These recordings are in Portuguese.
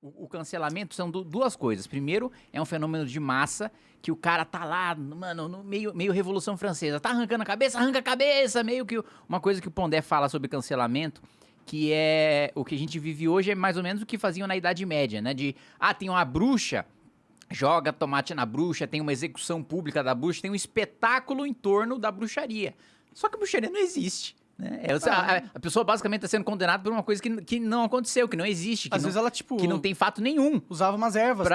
O cancelamento são duas coisas. Primeiro, é um fenômeno de massa que o cara tá lá, mano, no meio Revolução Francesa. Tá arrancando a cabeça, arranca a cabeça. Meio que uma coisa que o Pondé fala sobre cancelamento, que é o que a gente vive hoje, é mais ou menos o que faziam na Idade Média, né? Tem uma bruxa, joga tomate na bruxa, tem uma execução pública da bruxa, tem um espetáculo em torno da bruxaria. Só que a bruxaria não existe. Né? A pessoa basicamente está sendo condenada por uma coisa que não aconteceu, que não existe. Às vezes ela, tipo... Que não tem fato nenhum. Usava umas ervas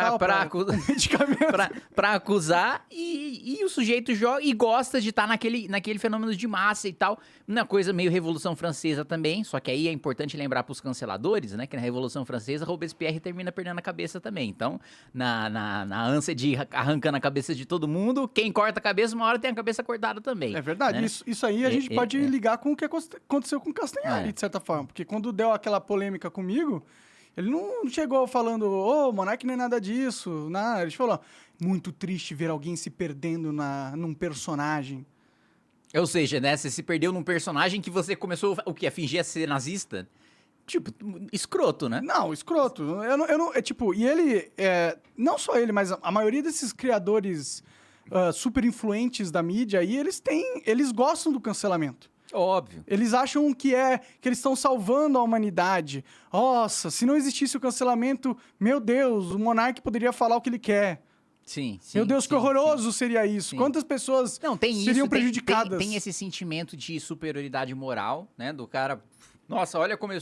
pra acusar e o sujeito joga e gosta de estar naquele fenômeno de massa e tal. Uma coisa meio Revolução Francesa também, só que aí é importante lembrar pros canceladores, né, que na Revolução Francesa Robespierre termina perdendo a cabeça também. Então, na ânsia de arrancando a cabeça de todo mundo, quem corta a cabeça uma hora tem a cabeça cortada também. É verdade, né? Isso aí a gente pode ligar com o que aconteceu com o Castanhari, de certa forma. Porque quando deu aquela polêmica comigo, ele não chegou falando, ô, Monark não é nada disso, nada. Ele falou, muito triste ver alguém se perdendo num personagem. Ou seja, né, você se perdeu num personagem que você começou, o quê? A fingir ser nazista? Tipo, escroto, né? Não, escroto. E ele, não só ele, mas a maioria desses criadores super influentes da mídia aí, eles gostam do cancelamento. Óbvio. Eles acham que eles estão salvando a humanidade. Nossa, se não existisse o cancelamento, meu Deus, o Monark poderia falar o que ele quer. Sim. Meu Deus, que horroroso seria isso. Sim. Quantas pessoas seriam prejudicadas? Tem esse sentimento de superioridade moral, né? Do cara, nossa, olha como eu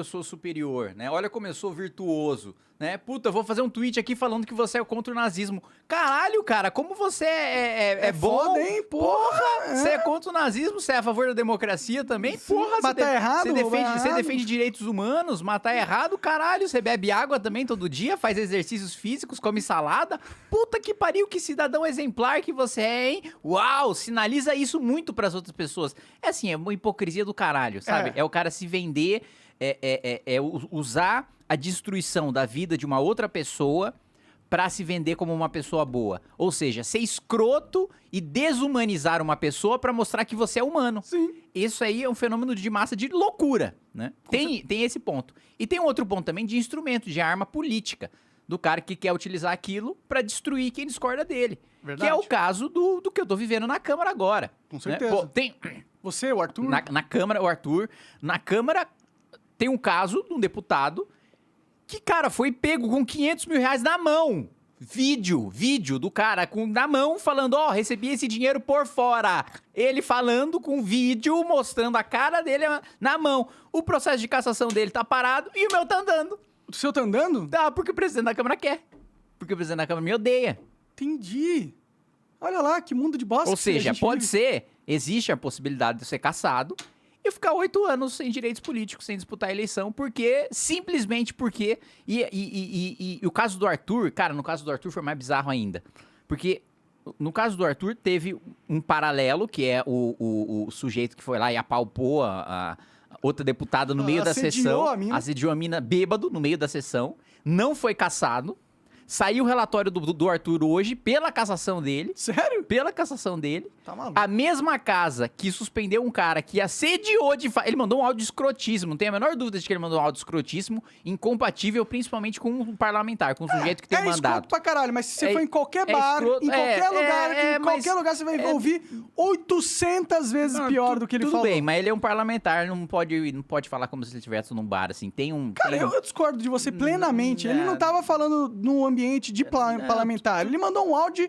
sou superior, né? Olha como eu sou virtuoso, né? Puta, eu vou fazer um tweet aqui falando que você é contra o nazismo. Caralho, cara, como você é bom. Foda, hein? Porra! Você é contra o nazismo, você é a favor da democracia também? Sim, porra, matar errado, você defende direitos humanos, matar errado, caralho, você bebe água também todo dia, faz exercícios físicos, come salada. Puta que pariu, que cidadão exemplar que você é, hein? Uau, sinaliza isso muito pras outras pessoas. É assim, é uma hipocrisia do caralho, sabe? É o cara se vender, usar a destruição da vida de uma outra pessoa pra se vender como uma pessoa boa. Ou seja, ser escroto e desumanizar uma pessoa pra mostrar que você é humano. Sim. Isso aí é um fenômeno de massa de loucura, né? Tem esse ponto. E tem um outro ponto também de instrumento, de arma política. Do cara que quer utilizar aquilo pra destruir quem discorda dele. Verdade. Que é o caso do que eu tô vivendo na Câmara agora. Com certeza. Né? Pô, você, o Arthur? Na Câmara, o Arthur. Na Câmara tem um caso de um deputado que, cara, foi pego com 500 mil reais na mão. Vídeo do cara na mão falando, recebi esse dinheiro por fora. Ele falando com vídeo, mostrando a cara dele na mão. O processo de cassação dele tá parado e o meu tá andando. O seu tá andando? Tá, porque o presidente da Câmara quer. Porque o presidente da Câmara me odeia. Entendi. Olha lá, que mundo de bosta. Ou seja, pode ser, existe a possibilidade de ser cassado e ficar 8 anos sem direitos políticos, sem disputar a eleição, simplesmente porque... E o caso do Arthur, cara, no caso do Arthur foi mais bizarro ainda. Porque no caso do Arthur teve um paralelo, que é o sujeito que foi lá e apalpou a outra deputada no meio da sessão. Assediou a mina bêbado no meio da sessão. Não foi cassado. Saiu o relatório do Arthur hoje pela cassação dele. Sério? Pela cassação dele. Tá maluco. A mesma casa que suspendeu um cara que assediou ele mandou um áudio escrotíssimo. Não tenho a menor dúvida de que ele mandou um áudio escrotíssimo, incompatível principalmente com um parlamentar, com um sujeito que tem um mandato. É escroto pra caralho, mas se você for em qualquer bar, em qualquer lugar, você vai ouvir 800 vezes pior do que ele falou. Tudo bem, mas ele é um parlamentar, não pode falar como se ele estivesse num bar, assim. Cara, eu discordo de você plenamente. Ele não tava falando num ambiente de parlamentar. Ele mandou um áudio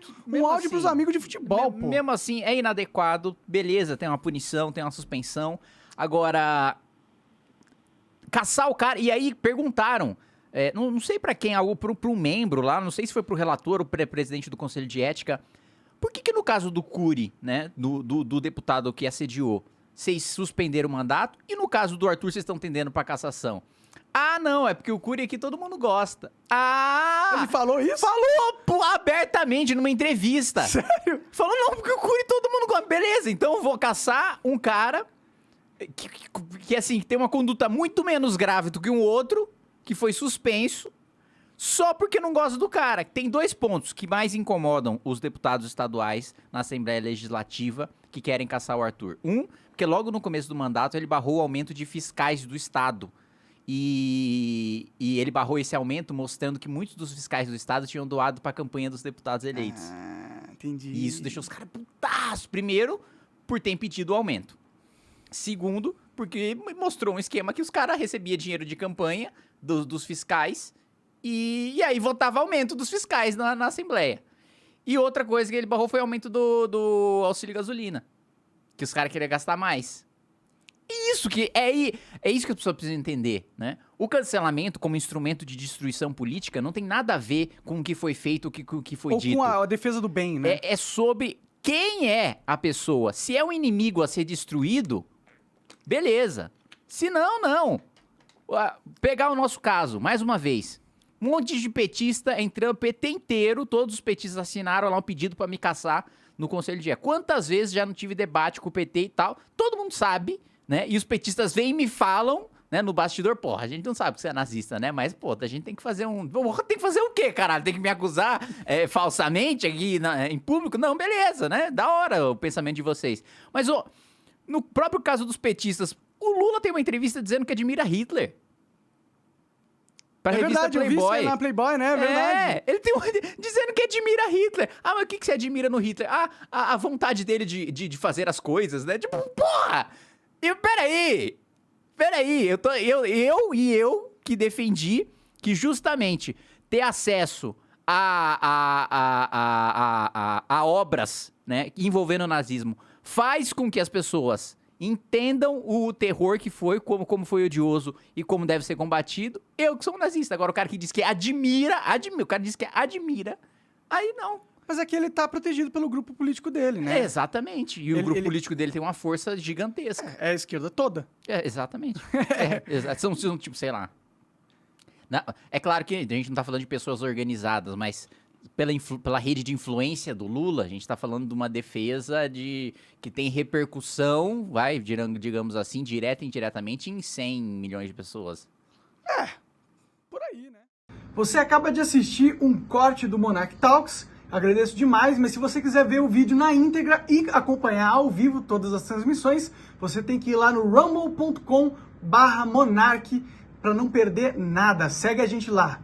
pros amigos de futebol, pô. Mesmo assim, é inadequado. Beleza, tem uma punição, tem uma suspensão. Agora, caçar o cara... E aí perguntaram, não sei pra quem, pra um membro lá, não sei se foi pro relator ou pro presidente do Conselho de Ética, por que no caso do Cury, né, do deputado que assediou, vocês suspenderam o mandato, e no caso do Arthur vocês estão tendendo pra cassação? Ah, não, é porque o Cury aqui todo mundo gosta. Ah! Ele falou isso? Falou abertamente numa entrevista. Sério? Falou, não, porque o Cury todo mundo gosta. Beleza, então eu vou caçar um cara que assim, tem uma conduta muito menos grave do que um outro, que foi suspenso, só porque não gosta do cara. Tem 2 pontos que mais incomodam os deputados estaduais na Assembleia Legislativa que querem caçar o Arthur. Porque logo no começo do mandato ele barrou o aumento de fiscais do Estado. E ele barrou esse aumento, mostrando que muitos dos fiscais do estado tinham doado para a campanha dos deputados eleitos. Entendi. E isso deixou os caras putaços. Primeiro, por ter impedido o aumento. Segundo, porque mostrou um esquema que os caras recebiam dinheiro de campanha dos fiscais e aí votava aumento dos fiscais na Assembleia. E outra coisa que ele barrou foi o aumento do auxílio gasolina, que os caras queriam gastar mais. Isso que é isso que as pessoas precisam entender, né? O cancelamento como instrumento de destruição política não tem nada a ver com o que foi feito, com o que foi dito. Ou com a defesa do bem, né? É sobre quem é a pessoa. Se é um inimigo a ser destruído, beleza. Se não, não. Pegar o nosso caso, mais uma vez. Um monte de petista entrando, PT inteiro, todos os petistas assinaram lá um pedido pra me caçar no Conselho de Ética. Quantas vezes já não tive debate com o PT e tal? Todo mundo sabe, né? E os petistas vêm e me falam, né, no bastidor, porra, a gente não sabe que você é nazista, né? Mas, pô, a gente tem que fazer um... Tem que fazer o quê, caralho? Tem que me acusar falsamente aqui em público? Não, beleza, né? Da hora o pensamento de vocês. Mas, no próprio caso dos petistas, o Lula tem uma entrevista dizendo que admira Hitler. Pra revista verdade, Playboy. eu vi isso na Playboy, né? É verdade. Ele tem dizendo que admira Hitler. Ah, mas o que você admira no Hitler? Ah, a vontade dele de fazer as coisas, né? Tipo, porra! Peraí, eu que defendi que justamente ter acesso a obras, né, envolvendo o nazismo faz com que as pessoas entendam o terror que foi, como foi odioso e como deve ser combatido. Eu que sou um nazista. Agora o cara que diz que admira, o cara diz que admira, aí não. Mas é que ele tá protegido pelo grupo político dele, né? Exatamente. E o grupo político dele tem uma força gigantesca. É a esquerda toda. Exatamente. São tipo, sei lá. É claro que a gente não tá falando de pessoas organizadas, mas pela rede de influência do Lula, a gente tá falando de uma defesa que tem repercussão, digamos assim, direta e indiretamente, em 100 milhões de pessoas. Por aí, né? Você acaba de assistir um corte do Monarch Talks. Agradeço demais, mas se você quiser ver o vídeo na íntegra e acompanhar ao vivo todas as transmissões, você tem que ir lá no rumble.com/monarch para não perder nada. Segue a gente lá.